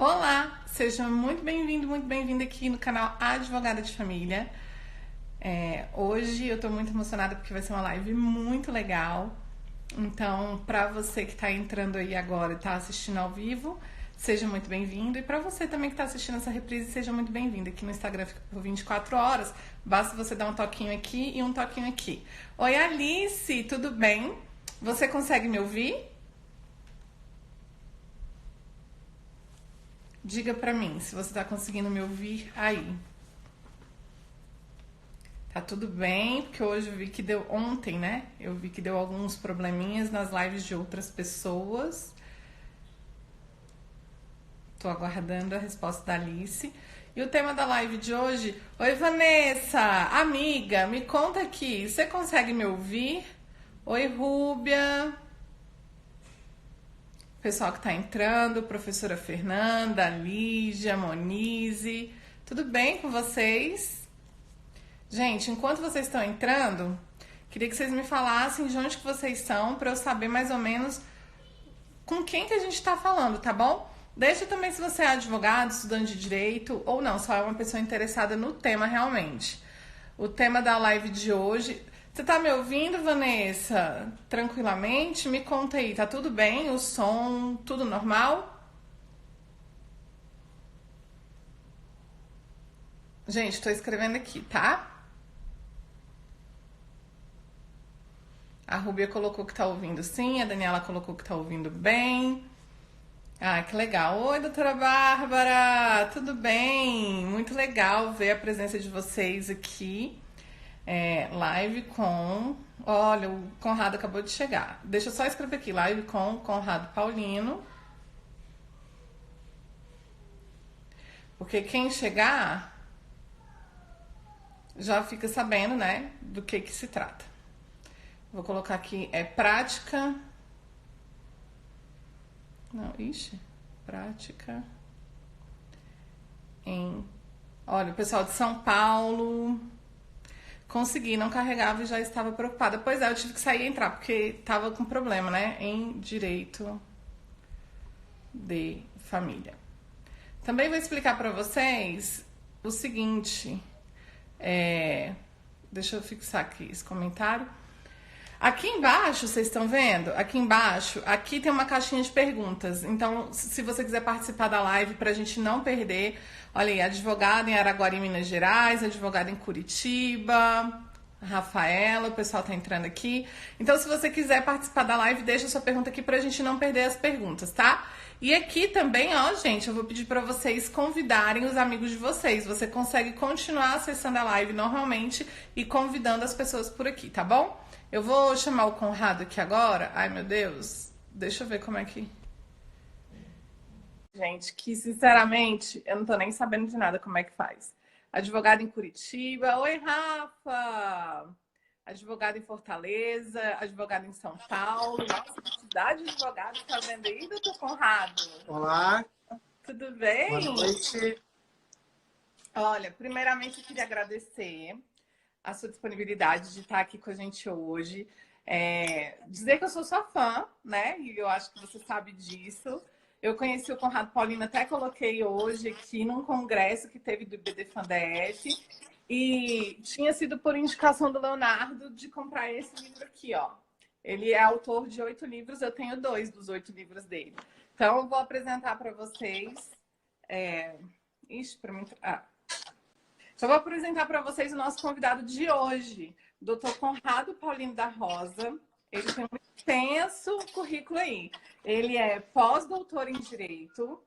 Olá, seja muito bem-vindo, muito bem-vinda aqui no canal Advogada de Família. Hoje eu tô muito emocionada porque vai ser uma live muito legal. Então, para você que tá entrando aí agora e tá assistindo ao vivo, seja muito bem-vindo. E para você também que tá assistindo essa reprise, seja muito bem-vindo. Aqui no Instagram fica por 24 horas, basta você dar um toquinho aqui e um toquinho aqui. Oi, Alice, tudo bem? Você consegue me ouvir? Diga pra mim se você tá conseguindo me ouvir aí. Tá tudo bem, porque hoje eu vi que deu ontem, né? Eu vi que deu alguns probleminhas nas lives de outras pessoas. Tô aguardando a resposta da Alice. E o tema da live de hoje... Oi, Vanessa! Amiga, me conta aqui. Você consegue me ouvir? Oi, Rúbia. Pessoal que tá entrando, professora Fernanda, Lígia, Monize. Tudo bem com vocês? Gente, enquanto vocês estão entrando, queria que vocês me falassem de onde que vocês são, para eu saber mais ou menos com quem que a gente está falando, tá bom? Deixa também se você é advogado, estudante de direito, ou não, só é uma pessoa interessada no tema realmente. O tema da live de hoje... Você tá me ouvindo, Vanessa? Tranquilamente? Me conta aí, tá tudo bem? O som, tudo normal? Gente, tô escrevendo aqui, tá? A Rubia colocou que tá ouvindo sim, a Daniela colocou que tá ouvindo bem. Ah, que legal. Oi, doutora Bárbara, tudo bem? Muito legal ver a presença de vocês aqui. Live com... Olha, o Conrado acabou de chegar. Deixa eu só escrever aqui, live com Conrado Paulino. Porque quem chegar já fica sabendo, né, do que se trata. Vou colocar aqui, prática... Não, prática em... Olha, o pessoal de São Paulo... Consegui, não carregava e já estava preocupada. Pois é, eu tive que sair e entrar, porque tava com problema, né? Em direito de família. Também vou explicar para vocês o seguinte. Deixa eu fixar aqui esse comentário. Aqui embaixo, vocês estão vendo? Aqui embaixo, aqui tem uma caixinha de perguntas. Então, se você quiser participar da live pra gente não perder, olha aí, advogada em Araguari, Minas Gerais, advogada em Curitiba, Rafaela, o pessoal tá entrando aqui. Então, se você quiser participar da live, deixa sua pergunta aqui pra gente não perder as perguntas, tá? E aqui também, ó, gente, eu vou pedir pra vocês convidarem os amigos de vocês. Você consegue continuar acessando a live normalmente e convidando as pessoas por aqui, tá bom? Eu vou chamar o Conrado aqui agora. Ai, meu Deus. Deixa eu ver como é que... Gente, que sinceramente, eu não tô nem sabendo de nada como é que faz. Advogado em Curitiba. Oi, Rafa! Advogado em Fortaleza, advogado em São Paulo. Nossa, que quantidade de advogados tá vendo aí, doutor Conrado? Olá. Tudo bem? Boa noite. Olha, primeiramente eu queria agradecer a sua disponibilidade de estar aqui com a gente hoje. Dizer que eu sou sua fã, né? E eu acho que você sabe disso. Eu conheci o Conrado Paulino, até coloquei hoje aqui num congresso que teve do IBD FanDF. E tinha sido por indicação do Leonardo de comprar esse livro aqui, ó. Ele é autor de 8 livros, eu tenho 2 dos 8 livros dele. Então, eu vou apresentar para vocês... para mim... Então, eu vou apresentar para vocês o nosso convidado de hoje, Dr. Conrado Paulino da Rosa. Ele tem um extenso currículo aí. Ele é pós-doutor em Direito,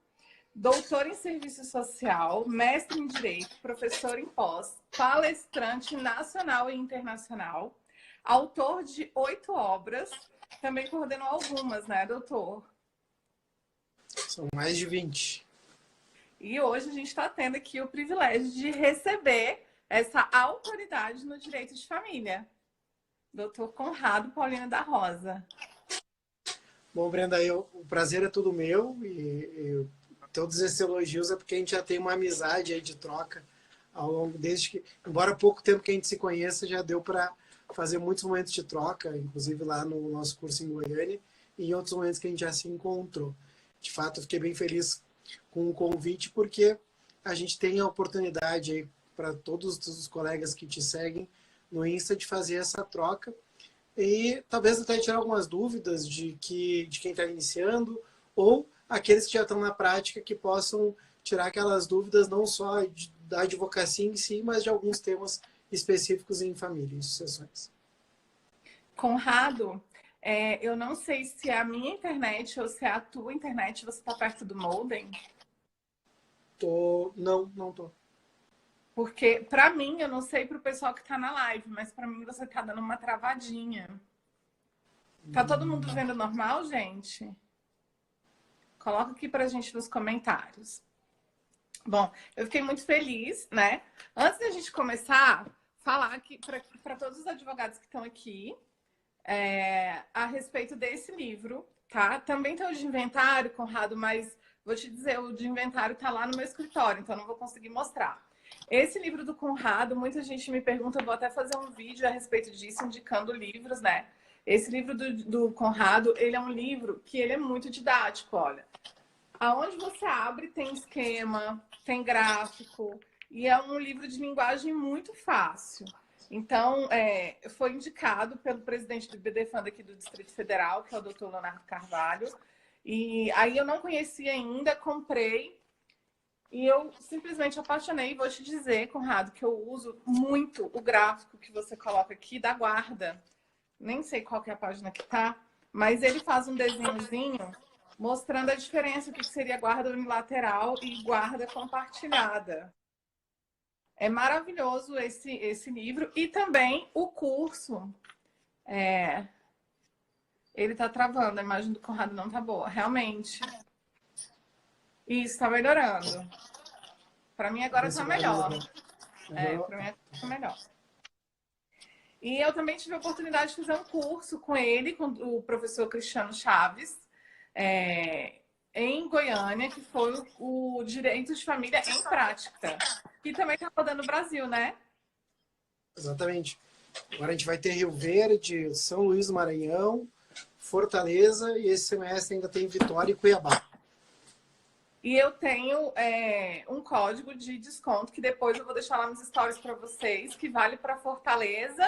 doutor em Serviço Social, mestre em Direito, professor em pós, palestrante nacional e internacional, autor de 8 obras, também coordenou algumas, né, doutor? São mais de 20. E hoje a gente está tendo aqui o privilégio de receber essa autoridade no direito de família, Dr. Conrado Paulino da Rosa. Bom, Brenda, o prazer é todo meu e todos esses elogios é porque a gente já tem uma amizade aí de troca ao longo, desde que, embora pouco tempo que a gente se conheça, já deu para fazer muitos momentos de troca, inclusive lá no nosso curso em Goiânia e em outros momentos que a gente já se encontrou. De fato, eu fiquei bem feliz com um convite, porque a gente tem a oportunidade aí para todos os colegas que te seguem no Insta de fazer essa troca e talvez até tirar algumas dúvidas de quem está iniciando ou aqueles que já estão na prática que possam tirar aquelas dúvidas não só da advocacia em si, mas de alguns temas específicos em família e sucessões. Conrado, eu não sei se é a minha internet ou se é a tua internet, você está perto do modem? Não tô. Porque, para mim, eu não sei para o pessoal que está na live, mas para mim você está dando uma travadinha. Tá todo mundo vendo normal, gente? Coloca aqui pra gente nos comentários. Bom, eu fiquei muito feliz, né? Antes da gente começar, falar aqui para todos os advogados que estão aqui a respeito desse livro, tá? Também tem o de inventário, Conrado, mas vou te dizer, o de inventário tá lá no meu escritório, então não vou conseguir mostrar. Esse livro do Conrado, muita gente me pergunta, eu vou até fazer um vídeo a respeito disso, indicando livros, né? Esse livro do Conrado, ele é um livro que ele é muito didático, olha. Aonde você abre tem esquema, tem gráfico, e é um livro de linguagem muito fácil. Então, foi indicado pelo presidente do IBDFAN aqui do Distrito Federal, que é o Dr. Leonardo Carvalho. E aí eu não conhecia ainda, comprei, e eu simplesmente apaixonei. E vou te dizer, Conrado, que eu uso muito o gráfico que você coloca aqui da guarda. Nem sei qual que é a página que tá, mas ele faz um desenhozinho mostrando a diferença, o que seria guarda unilateral e guarda compartilhada. É maravilhoso esse livro. E também o curso. Ele está travando, a imagem do Conrado não tá boa. Realmente. Isso, está melhorando. Para mim agora está melhor. Para mim agora está melhor. E eu também tive a oportunidade de fazer um curso com ele, com o professor Cristiano Chaves, em Goiânia, que foi o Direito de Família em Prática, que também está rodando no Brasil, né? Exatamente. Agora a gente vai ter Rio Verde, São Luís do Maranhão, Fortaleza e esse semestre ainda tem Vitória e Cuiabá. E eu tenho um código de desconto que depois eu vou deixar lá nos stories para vocês, que vale para Fortaleza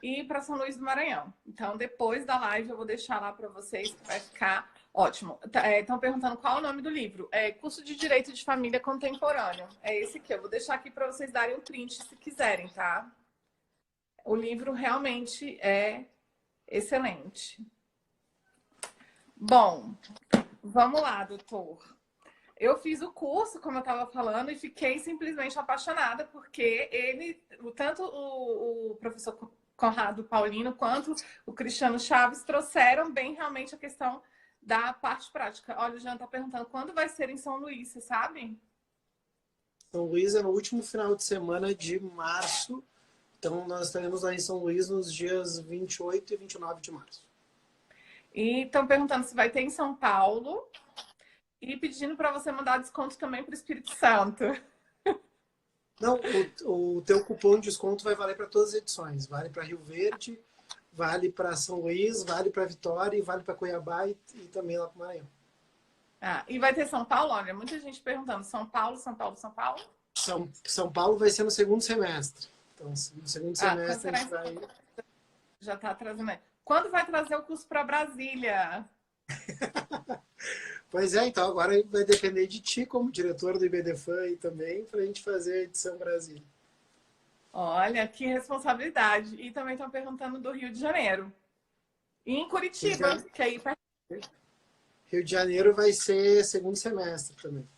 e para São Luís do Maranhão. Então, depois da live eu vou deixar lá para vocês, que vai ficar ótimo. Estão perguntando qual é o nome do livro. Curso de Direito de Família Contemporâneo. É esse aqui. Eu vou deixar aqui para vocês darem um print se quiserem, tá? O livro realmente é excelente. Bom, vamos lá, doutor. Eu fiz o curso, como eu estava falando, e fiquei simplesmente apaixonada, porque tanto o professor Conrado Paulino quanto o Cristiano Chaves trouxeram bem realmente a questão da parte prática. Olha, o Jean está perguntando quando vai ser em São Luís, você sabe? São Luís é no último final de semana de março. Então, nós estaremos lá em São Luís nos dias 28 e 29 de março. E estão perguntando se vai ter em São Paulo e pedindo para você mandar desconto também para o Espírito Santo. Não, o teu cupom de desconto vai valer para todas as edições. Vale para Rio Verde, vale para São Luís, vale para Vitória, e vale para Cuiabá e também lá para o Maranhão. E vai ter São Paulo? Olha, muita gente perguntando. São Paulo, São Paulo, São Paulo? São Paulo vai ser no segundo semestre. Então, no segundo semestre a gente vai... Já está trazendo. Quando vai trazer o curso para Brasília? Pois é, então agora vai depender de ti como diretor do IBDFAN e também para a gente fazer a edição Brasília. Olha, que responsabilidade. E também estão perguntando do Rio de Janeiro. E em Curitiba, que aí Rio de Janeiro vai ser segundo semestre também.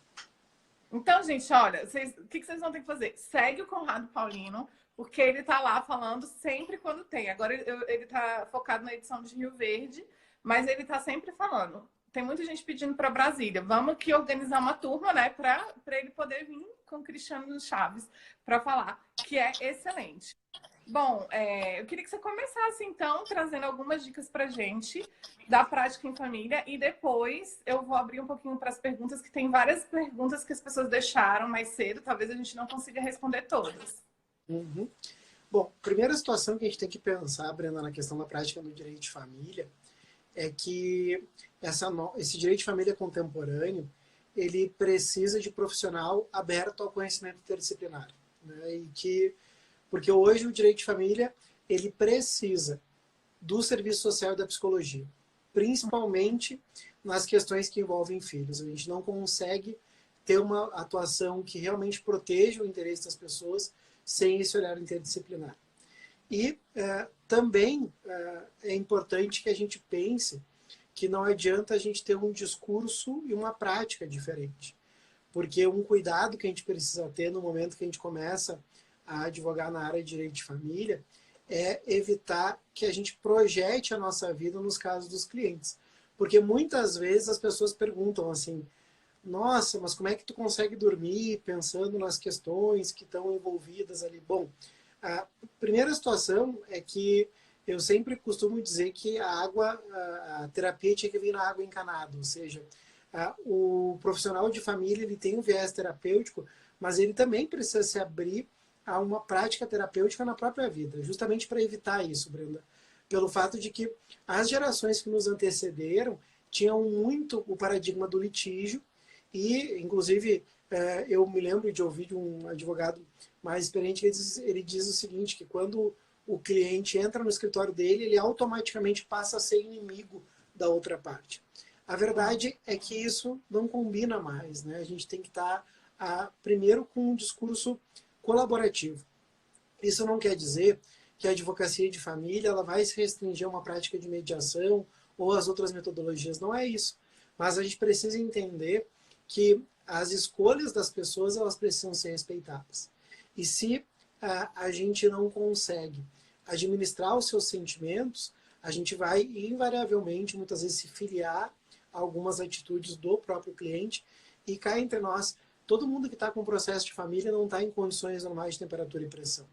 Então, gente, olha, o que vocês vão ter que fazer? Segue o Conrado Paulino, porque ele tá lá falando sempre quando tem. Agora ele tá focado na edição de Rio Verde, mas ele tá sempre falando. Tem muita gente pedindo para Brasília. Vamos aqui organizar uma turma, né, para ele poder vir com o Cristiano Chaves para falar, que é excelente. Bom, eu queria que você começasse, então, trazendo algumas dicas para a gente da prática em família e depois eu vou abrir um pouquinho para as perguntas, que tem várias perguntas que as pessoas deixaram mais cedo, talvez a gente não consiga responder todas. Uhum. Bom, primeira situação que a gente tem que pensar, Brenda, na questão da prática do direito de família, é que esse direito de família contemporâneo, ele precisa de profissional aberto ao conhecimento interdisciplinar, né? Porque hoje o direito de família ele precisa do serviço social e da psicologia, principalmente nas questões que envolvem filhos. A gente não consegue ter uma atuação que realmente proteja o interesse das pessoas sem esse olhar interdisciplinar. E também é importante que a gente pense que não adianta a gente ter um discurso e uma prática diferente. Porque um cuidado que a gente precisa ter no momento que a gente começa a advogar na área de direito de família é evitar que a gente projete a nossa vida nos casos dos clientes. Porque muitas vezes as pessoas perguntam assim, nossa, mas como é que tu consegue dormir pensando nas questões que estão envolvidas ali? Bom, a primeira situação é que eu sempre costumo dizer que a terapia tinha que vir na água encanada, ou seja, o profissional de família ele tem um viés terapêutico, mas ele também precisa se abrir a uma prática terapêutica na própria vida, justamente para evitar isso, Brenda. Pelo fato de que as gerações que nos antecederam tinham muito o paradigma do litígio e, inclusive, eu me lembro de ouvir de um advogado mais experiente, ele diz o seguinte, que quando o cliente entra no escritório dele, ele automaticamente passa a ser inimigo da outra parte. A verdade é que isso não combina mais, né? A gente tem que estar, primeiro, com um discurso colaborativo. Isso não quer dizer que a advocacia de família ela vai se restringir a uma prática de mediação ou as outras metodologias. Não é isso. Mas a gente precisa entender que as escolhas das pessoas elas precisam ser respeitadas. E se a gente não consegue administrar os seus sentimentos, a gente vai invariavelmente, muitas vezes, se filiar a algumas atitudes do próprio cliente e cá entre nós, todo mundo que está com processo de família não está em condições normais de temperatura e pressão.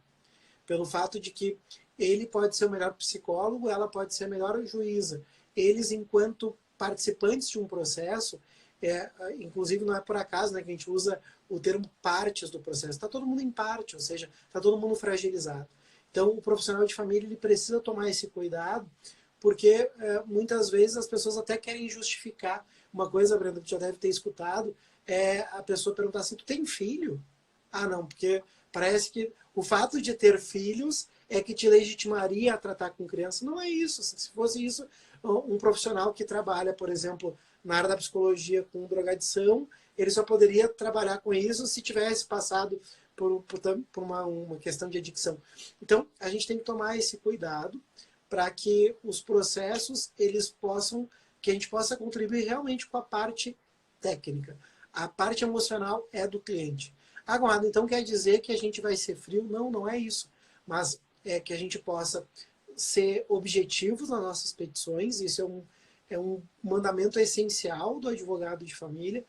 Pelo fato de que ele pode ser o melhor psicólogo, ela pode ser a melhor juíza. Eles, enquanto participantes de um processo, inclusive não é por acaso, né, que a gente usa o termo partes do processo. Está todo mundo em parte, ou seja, está todo mundo fragilizado. Então, o profissional de família ele precisa tomar esse cuidado, porque muitas vezes as pessoas até querem justificar. Uma coisa, Brenda, que já deve ter escutado, é a pessoa perguntar assim, tu tem filho? Ah, não, porque parece que o fato de ter filhos é que te legitimaria a tratar com criança. Não é isso. Se fosse isso, um profissional que trabalha, por exemplo, na área da psicologia com drogadição, ele só poderia trabalhar com isso se tivesse passado por uma questão de adicção. Então, a gente tem que tomar esse cuidado para que os processos, que a gente possa contribuir realmente com a parte técnica. A parte emocional é do cliente. Agora, então quer dizer que a gente vai ser frio? Não, não é isso. Mas é que a gente possa ser objetivos nas nossas petições, isso é um mandamento essencial do advogado de família.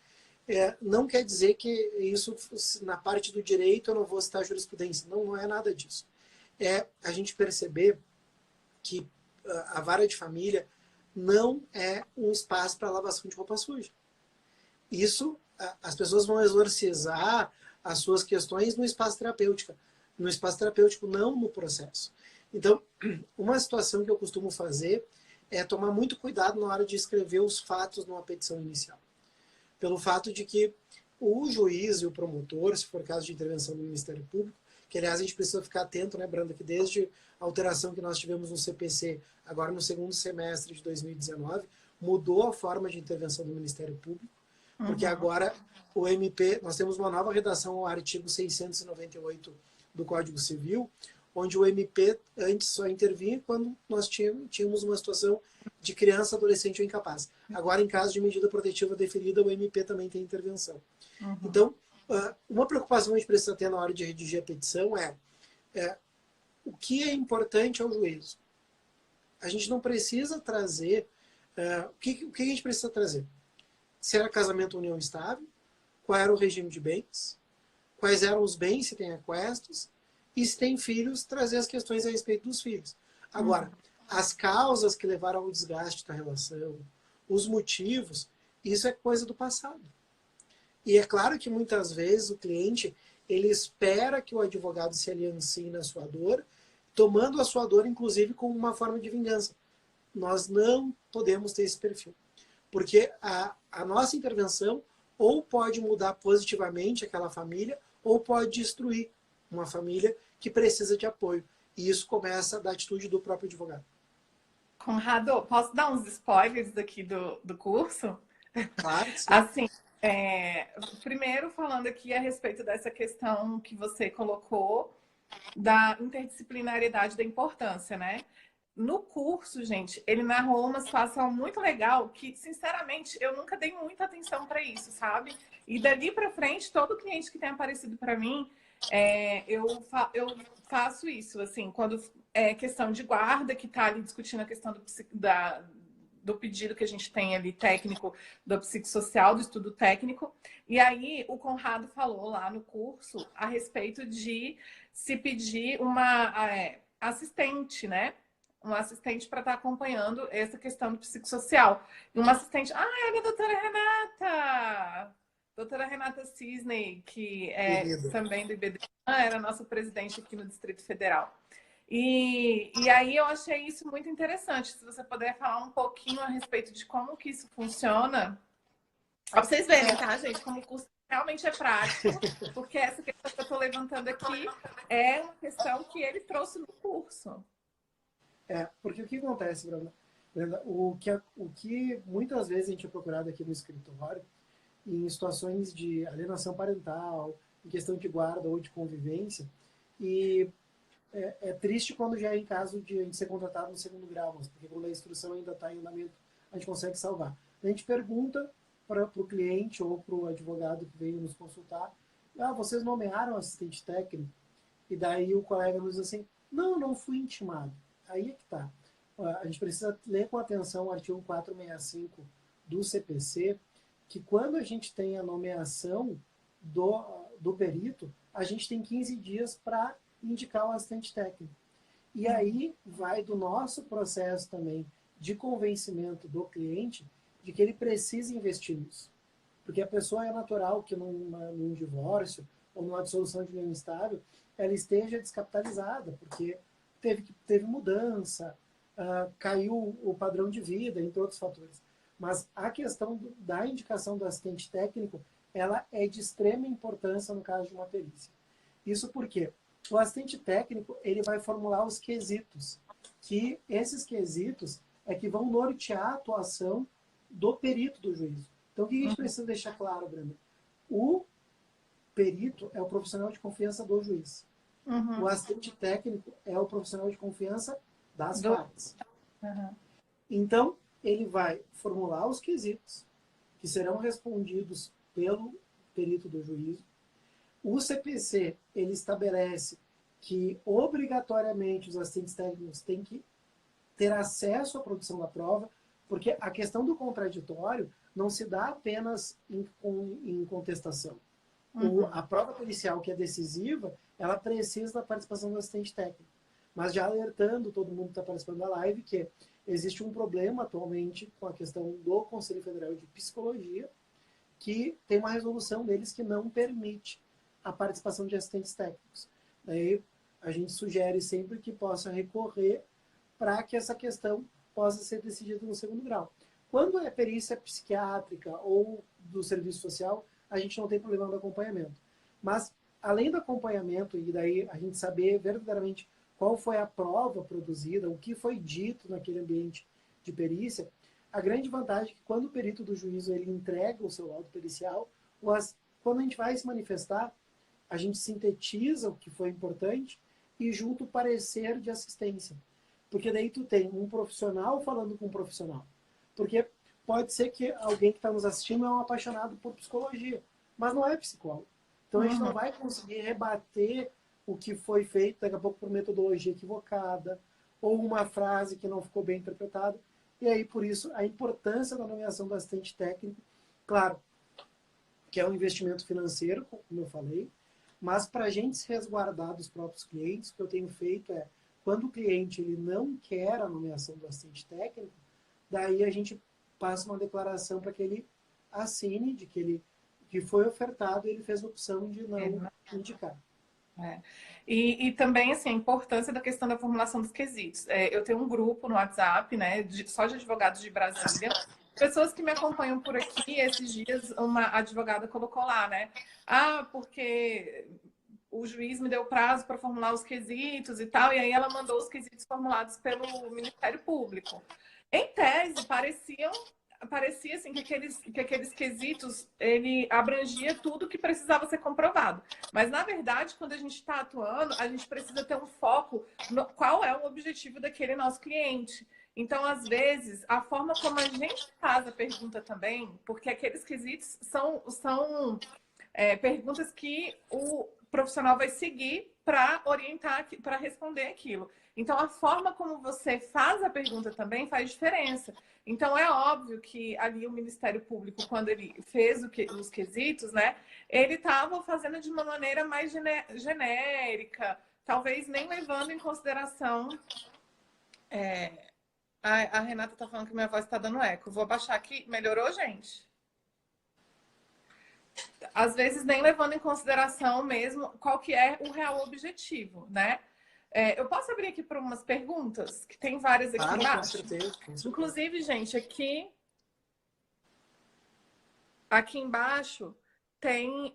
Não quer dizer que isso, na parte do direito, eu não vou citar jurisprudência. Não, não é nada disso. É a gente perceber que a vara de família não é um espaço para lavação de roupa suja. Isso, as pessoas vão exorcizar as suas questões no espaço terapêutico. No espaço terapêutico, não no processo. Então, uma situação que eu costumo fazer é tomar muito cuidado na hora de escrever os fatos numa petição inicial. Pelo fato de que o juiz e o promotor, se for caso de intervenção do Ministério Público, que aliás a gente precisa ficar atento, né, Branda, que desde a alteração que nós tivemos no CPC, agora no segundo semestre de 2019, mudou a forma de intervenção do Ministério Público, porque agora o MP, nós temos uma nova redação ao artigo 698 do Código Civil, onde o MP antes só intervinha quando nós tínhamos uma situação de criança, adolescente ou incapaz. Agora, em caso de medida protetiva deferida, o MP também tem intervenção. Então, uma preocupação que a gente precisa ter na hora de redigir a petição é o que é importante ao juízo. A gente não precisa trazer... o que a gente precisa trazer? Se era casamento ou união estável, qual era o regime de bens, quais eram os bens, se tem aquestos, e se tem filhos, trazer as questões a respeito dos filhos. Agora, as causas que levaram ao desgaste da relação, os motivos, isso é coisa do passado. E é claro que muitas vezes o cliente, ele espera que o advogado se aliancie na sua dor, tomando a sua dor, inclusive, como uma forma de vingança. Nós não podemos ter esse perfil. Porque a nossa intervenção ou pode mudar positivamente aquela família, ou pode destruir uma família que precisa de apoio. E isso começa da atitude do próprio advogado. Conrado, posso dar uns spoilers aqui do curso? Claro que sim. Assim, primeiro falando aqui a respeito dessa questão que você colocou da interdisciplinariedade da importância, né? No curso, gente, ele narrou uma situação muito legal que, sinceramente, eu nunca dei muita atenção para isso, sabe? E dali para frente, todo cliente que tem aparecido para mim, eu faço isso, assim, quando é questão de guarda, que está ali discutindo a questão do pedido que a gente tem ali técnico, do psicossocial, do estudo técnico. E aí o Conrado falou lá no curso a respeito de se pedir uma assistente, né? Um assistente para estar acompanhando essa questão do psicossocial. E uma assistente, olha a doutora Renata! Doutora Renata Cisney, que é Querida. também do IBD, era nossa presidente aqui no Distrito Federal. E aí eu achei isso muito interessante. Se você puder falar um pouquinho a respeito de como que isso funciona, para vocês verem, tá, gente, como o curso realmente é prático, porque essa questão que eu estou levantando aqui é uma questão que ele trouxe no curso. Porque o que acontece, Brenda? O que muitas vezes a gente é procurado aqui no escritório, em situações de alienação parental, em questão de guarda ou de convivência, e é triste quando já é em caso de a gente ser contratado no segundo grau, mas porque quando a instrução ainda está em andamento, a gente consegue salvar. A gente pergunta para o cliente ou para o advogado que veio nos consultar, vocês nomearam assistente técnico? E daí o colega nos diz assim, não fui intimado. Aí é que tá. A gente precisa ler com atenção o artigo 465 do CPC, que quando a gente tem a nomeação do perito, a gente tem 15 dias para indicar o assistente técnico. E aí vai do nosso processo também de convencimento do cliente de que ele precisa investir nisso. Porque a pessoa é natural que num divórcio ou numa dissolução de união estável, ela esteja descapitalizada, porque teve mudança, caiu o padrão de vida, entre outros fatores. Mas a questão da indicação do assistente técnico, ela é de extrema importância no caso de uma perícia. Isso porque o assistente técnico, ele vai formular os quesitos, que esses quesitos é que vão nortear a atuação do perito do juízo. Então, o que a gente precisa deixar claro, Brenda? O perito é o profissional de confiança do juiz. Uhum. O assistente técnico é o profissional de confiança das partes. Uhum. Então, ele vai formular os quesitos, que serão respondidos pelo perito do juízo. O CPC, ele estabelece que, obrigatoriamente, os assistentes técnicos têm que ter acesso à produção da prova, porque a questão do contraditório não se dá apenas em contestação. A prova policial, que é decisiva, ela precisa da participação do assistente técnico. Mas já alertando todo mundo que está participando da live que existe um problema atualmente com a questão do Conselho Federal de Psicologia, que tem uma resolução deles que não permite a participação de assistentes técnicos. Daí a gente sugere sempre que possa recorrer para que essa questão possa ser decidida no segundo grau. Quando é perícia psiquiátrica ou do serviço social, a gente não tem problema do acompanhamento. Mas, além do acompanhamento, e daí a gente saber verdadeiramente qual foi a prova produzida, o que foi dito naquele ambiente de perícia, a grande vantagem é que quando o perito do juízo ele entrega o seu laudo pericial, quando a gente vai se manifestar, a gente sintetiza o que foi importante e junto o parecer de assistência. Porque daí tu tem um profissional falando com um profissional. Porque pode ser que alguém que está nos assistindo é um apaixonado por psicologia, mas não é psicólogo. Então a gente não vai conseguir rebater o que foi feito, daqui a pouco, por metodologia equivocada, ou uma frase que não ficou bem interpretada. E aí, por isso, a importância da nomeação do assistente técnico, claro, que é um investimento financeiro, como eu falei, mas para a gente se resguardar dos próprios clientes, o que eu tenho feito é, quando o cliente ele não quer a nomeação do assistente técnico, daí a gente passa uma declaração para que ele assine de que foi ofertado e ele fez a opção de não indicar. E também, assim, a importância da questão da formulação dos quesitos. Eu tenho um grupo no WhatsApp, né, só de advogados de Brasília, pessoas que me acompanham por aqui, esses dias, uma advogada colocou lá, né? Ah, porque o juiz me deu prazo para formular os quesitos e tal, e aí ela mandou os quesitos formulados pelo Ministério Público. Em tese, parecia assim que aqueles quesitos ele abrangia tudo que precisava ser comprovado. Mas na verdade, quando a gente está atuando, a gente precisa ter um foco no qual é o objetivo daquele nosso cliente. Então, às vezes, a forma como a gente faz a pergunta também, porque aqueles quesitos são perguntas que o profissional vai seguir para orientar, para responder aquilo. Então, a forma como você faz a pergunta também faz diferença. Então, é óbvio que ali o Ministério Público, quando ele fez os quesitos, né, ele estava fazendo de uma maneira mais genérica, talvez nem levando em consideração. A Renata está falando que minha voz está dando eco. Vou abaixar aqui. Melhorou, gente? Às vezes nem levando em consideração mesmo qual que é o real objetivo, né? Eu posso abrir aqui para umas perguntas, que tem várias aqui embaixo? Com certeza, com certeza. Inclusive, gente, aqui embaixo tem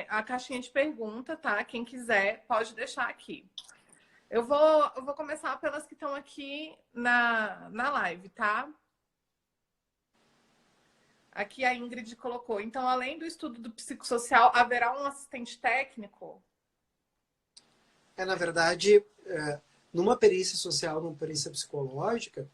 a caixinha de pergunta, tá? Quem quiser pode deixar aqui. Eu vou começar pelas que estão aqui na live, tá? Aqui a Ingrid colocou. Então, além do estudo do psicossocial, haverá um assistente técnico? Na verdade, numa perícia social, numa perícia psicológica,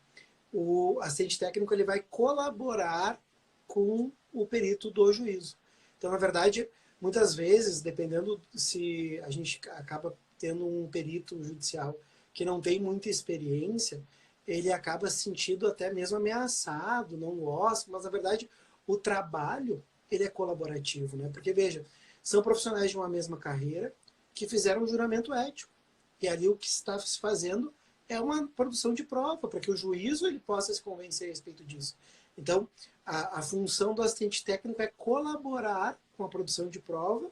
o assistente técnico ele vai colaborar com o perito do juízo. Então, na verdade, muitas vezes, dependendo se a gente acaba tendo um perito judicial que não tem muita experiência, ele acaba se sentindo até mesmo ameaçado, não gosta, mas na verdade o trabalho ele é colaborativo, né? Porque veja, são profissionais de uma mesma carreira que fizeram um juramento ético. E ali o que está se fazendo é uma produção de prova, para que o juízo ele possa se convencer a respeito disso. Então, a função do assistente técnico é colaborar com a produção de prova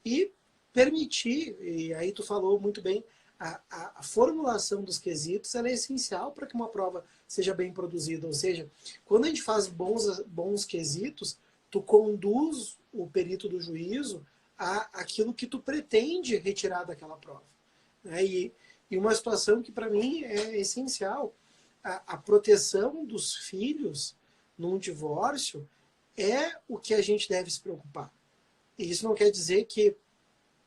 e permitir, e aí tu falou muito bem, a formulação dos quesitos ela é essencial para que uma prova seja bem produzida. Ou seja, quando a gente faz bons quesitos, tu conduz o perito do juízo aquilo que tu pretende retirar daquela prova. Né? E uma situação que para mim é essencial, a proteção dos filhos num divórcio é o que a gente deve se preocupar. E isso não quer dizer que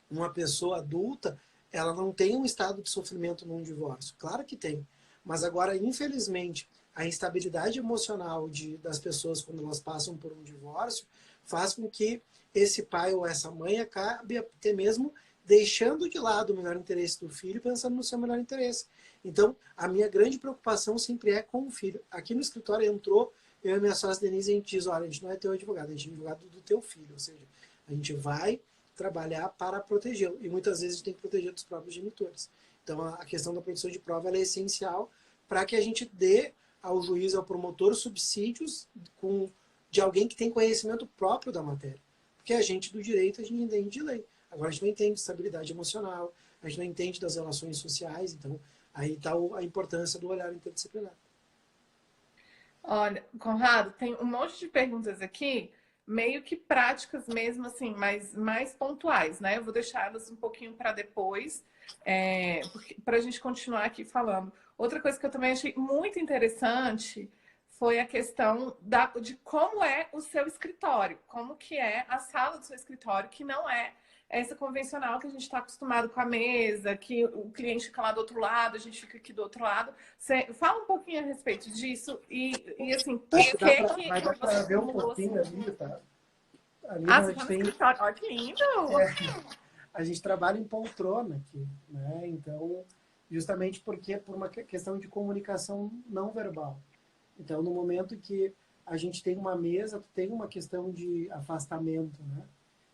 uma pessoa adulta ela não tem um estado de sofrimento num divórcio. Claro que tem. Mas agora, infelizmente, a instabilidade emocional das pessoas quando elas passam por um divórcio faz com que esse pai ou essa mãe acabe até mesmo deixando de lado o melhor interesse do filho, pensando no seu melhor interesse. Então, a minha grande preocupação sempre é com o filho. Aqui no escritório entrou, eu e a minha sócia Denise, a gente diz, olha, a gente não é teu advogado, a gente é advogado do teu filho. Ou seja, a gente vai trabalhar para protegê-lo. E muitas vezes a gente tem que proteger dos próprios genitores. Então, a questão da produção de prova ela é essencial para que a gente dê ao juiz, ao promotor, subsídios de alguém que tem conhecimento próprio da matéria. Porque a gente do direito, a gente entende de lei. Agora, a gente não entende de estabilidade emocional, a gente não entende das relações sociais. Então, aí está a importância do olhar interdisciplinar. Olha, Conrado, tem um monte de perguntas aqui, meio que práticas mesmo, assim, mas mais pontuais, né? Eu vou deixar elas um pouquinho para depois, para a gente continuar aqui falando. Outra coisa que eu também achei muito interessante foi a questão de como é o seu escritório, como que é a sala do seu escritório, que não é essa convencional que a gente está acostumado com a mesa, que o cliente fica lá do outro lado, a gente fica aqui do outro lado. Você fala um pouquinho a respeito disso e assim, por que Vai dar para ver um pouquinho ali, tá? Ali você tá no escritório. Olha que lindo! A gente trabalha em poltrona aqui, né? Então, justamente porque por uma questão de comunicação não verbal. Então, no momento que a gente tem uma mesa, tem uma questão de afastamento, né?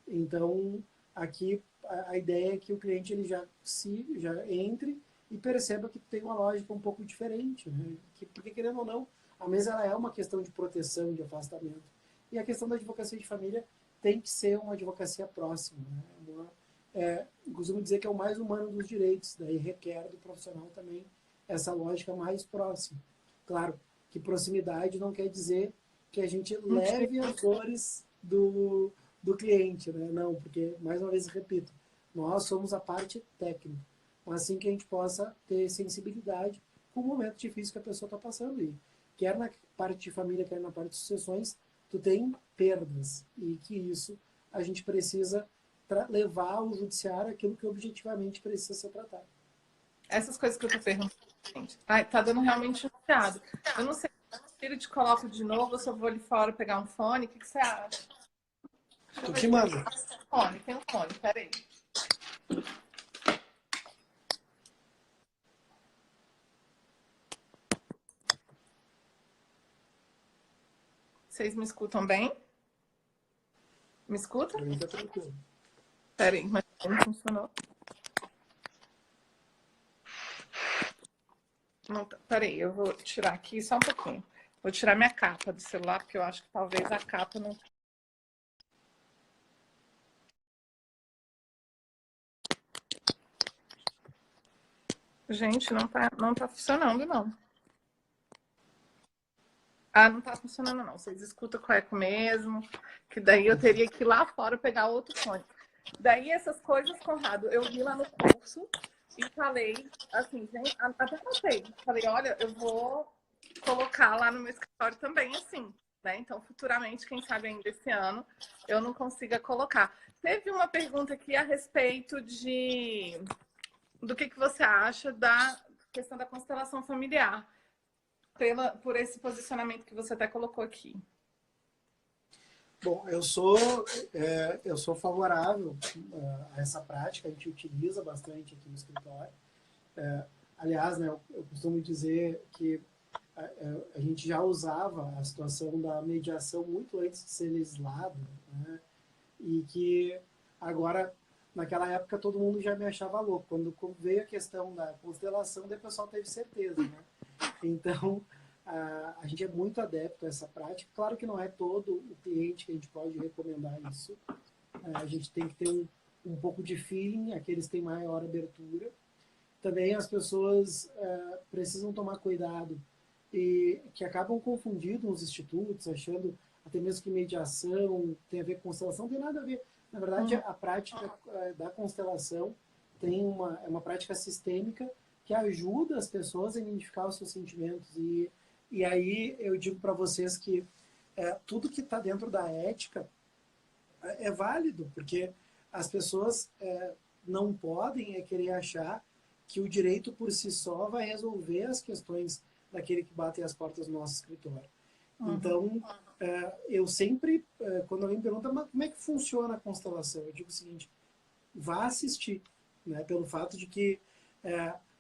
Então, aqui a ideia é que o cliente ele já entre e perceba que tem uma lógica um pouco diferente, né? Porque, querendo ou não, a mesa ela é uma questão de proteção, de afastamento. E a questão da advocacia de família tem que ser uma advocacia próxima, né? Costumo dizer que é o mais humano dos direitos, daí requer do profissional também essa lógica mais próxima. Claro que proximidade não quer dizer que a gente leve as dores do cliente, né? Não, porque, mais uma vez, repito, nós somos a parte técnica, mas assim que a gente possa ter sensibilidade com o momento difícil que a pessoa está passando. E quer na parte de família, quer na parte de sucessões, tu tem perdas, e que isso a gente precisa levar ao judiciário aquilo que objetivamente precisa ser tratado. Essas coisas que eu tô perguntando, gente, tá dando realmente chateado. Eu não sei se eu te coloco de novo ou se eu vou ali fora pegar um fone. O que você acha? Deixa eu Tu ver que se tem manda. um fone. Tem um fone, peraí. Vocês me escutam bem? Me escuta? Pra mim tá tranquilo. Peraí, mas não funcionou. Não, peraí, eu vou tirar aqui só um pouquinho. Vou tirar minha capa do celular, porque eu acho que talvez a capa não. Gente, não tá funcionando, não. Ah, não tá funcionando, não. Vocês escutam com eco mesmo, que daí eu teria que ir lá fora pegar outro fone. Daí essas coisas, Conrado, eu vi lá no curso e falei, assim, até passei. Falei, olha, eu vou colocar lá no meu escritório também, assim, né? Então, futuramente, quem sabe ainda esse ano, eu não consiga colocar. Teve uma pergunta aqui a respeito do que você acha da questão da constelação familiar, por esse posicionamento que você até colocou aqui. Bom, eu sou favorável a essa prática, a gente utiliza bastante aqui no escritório. Aliás, né, eu costumo dizer que a gente já usava a situação da mediação muito antes de ser legislado, né? E que agora, naquela época, todo mundo já me achava louco. Quando veio a questão da constelação, daí o pessoal teve certeza, né? Então, a gente é muito adepto a essa prática. Claro que não é todo o cliente que a gente pode recomendar isso. A gente tem que ter um pouco de feeling, aqueles que têm maior abertura. Também as pessoas precisam tomar cuidado e que acabam confundindo os institutos, achando até mesmo que mediação tem a ver com constelação, não tem nada a ver. Na verdade, a prática da constelação é uma prática sistêmica que ajuda as pessoas a identificar os seus sentimentos. E aí eu digo para vocês que tudo que está dentro da ética é válido, porque as pessoas não podem querer achar que o direito por si só vai resolver as questões daquele que bate as portas do nosso escritório. Então, eu sempre, quando alguém me pergunta, mas como é que funciona a constelação? Eu digo o seguinte, vá assistir, né? Pelo fato de que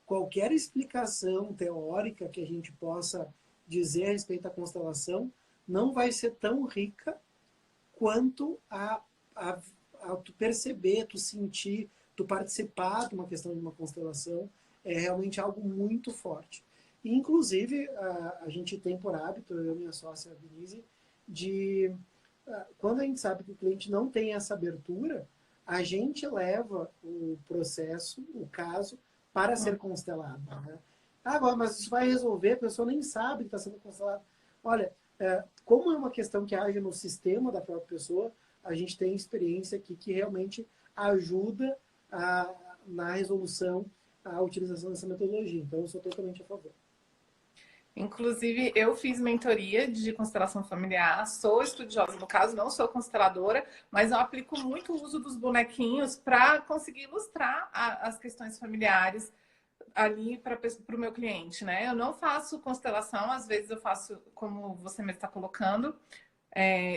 qualquer explicação teórica que a gente possa dizer a respeito da constelação não vai ser tão rica quanto a tu perceber, tu sentir, tu participar de uma questão de uma constelação, é realmente algo muito forte. E, inclusive, a gente tem por hábito, eu e minha sócia, a Denise, de quando a gente sabe que o cliente não tem essa abertura, a gente leva o processo, o caso, para ser constelado. Né? Agora, mas isso vai resolver, a pessoa nem sabe que está sendo constelado. Olha, como é uma questão que age no sistema da própria pessoa, a gente tem experiência aqui que realmente ajuda na resolução a utilização dessa metodologia. Então, eu sou totalmente a favor. Inclusive, eu fiz mentoria de constelação familiar, sou estudiosa no caso, não sou consteladora, mas eu aplico muito o uso dos bonequinhos para conseguir ilustrar as questões familiares ali para o meu cliente, né? Eu não faço constelação, às vezes eu faço, como você mesmo está colocando,